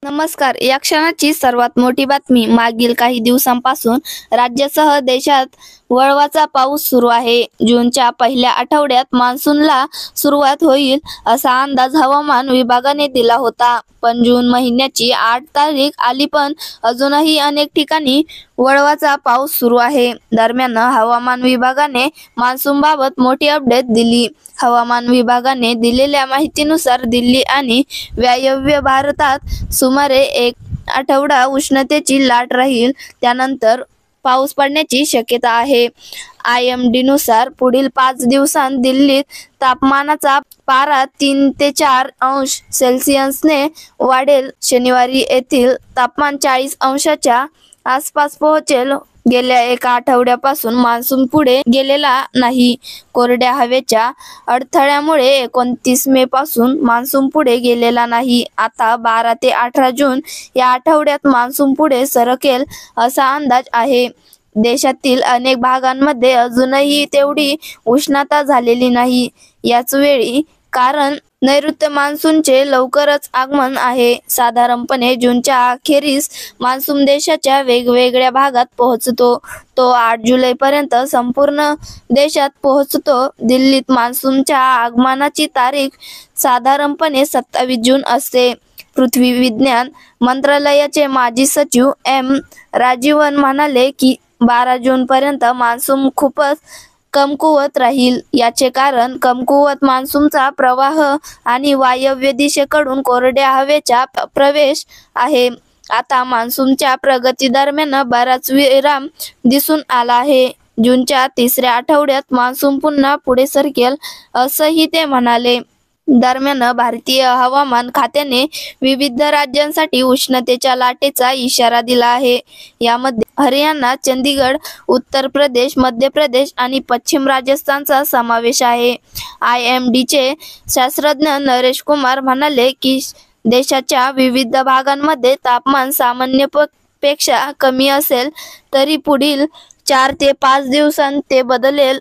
नमस्कार. या क्षणाची सर्वात मोठी बातमी. मागील काही दिवसांपासून राज्यासह देशात वळवाचा पाऊस सुरू आहे. जूनच्या पहिल्या आठवड्यात मान्सूनला सुरुवात होईल असा अंदाज हवामान विभागाने दिला होता. पण जून महिन्याची 8 तारीख आली पण अजूनही अनेक ठिकाणी वळवाचा पाऊस सुरू आहे. दरम्यान हवामान विभागाने मान्सूनबाबत मोठी अपडेट दिली. हवामान विभागाने दिलेल्या माहितीनुसार दिल्ली आणि वायव्य भारतात सुमारे एक आठवडा उष्णतेची लाट राहील. त्यानंतर पाऊस पडण्याची शक्यता आहे. IMD नुसार पुढील 5 दिवसांत दिल्लीत तापमानाचा पारा 3 ते 4 अंश सेल्सिअसने वाढेल. शनिवारी येथील तापमान 40 अंशाच्या आसपास पोहोचेल. गेल्या एका आठवड्यापासून मान्सून पुढे गेलेला नाही. कोरड्या हवेच्या अडथळ्यामुळे 29 मे पासून मान्सून पुढे गेलेला नाही. आता 12 ते 18 जून या आठवड्यात मान्सून पुढे सरकेल असा अंदाज आहे. देशातील अनेक भागांमध्ये अजूनही तेवढी उष्णता झालेली नाही. याच वेळी कारण नैऋत्य मान्सूनचे लवकरच आगमन आहे. साधारणपणे जूनच्या अखेरीस मान्सून देशाच्या वेगवेगळ्या भागात पोहोचतो. तो 8 जुलैपर्यंत संपूर्ण देशात पोहोचतो. दिल्लीत मान्सूनच्या आगमनाची तारीख साधारणपणे 27 जून असते. पृथ्वी विज्ञान मंत्रालयाचे माजी सचिव M. राजीवन म्हणाले की 12 जूनपर्यंत मान्सून खूपच कमकुवत राहील. याचे कारण कमकुवत मान्सूनचा प्रवाह आणि वायव्य दिशेकडून कोरड्या हवेचा प्रवेश आहे. आता मान्सूनच्या प्रगतीदरम्यान बराच विराम दिसून आला आहे. जूनच्या तिसऱ्या आठवड्यात मान्सून पुन्हा पुढे सरकेल असंही ते म्हणाले. दरम्यान भारतीय हवामान खात्याने विविध राज्यांसाठी उष्णतेच्या लाटेचा इशारा दिला आहे. यामध्ये हरियाणा, चंदीगड, उत्तर प्रदेश, मध्य प्रदेश आणि पश्चिम राजस्थानचा समावेश आहे. IMDचे शास्त्रज्ञ नरेश कुमार म्हणाले की देशाच्या विविध भागांमध्ये तापमान सामान्यपेक्षा कमी असेल तरी पुढील 4 ते 5 दिवसांत ते बदलेल.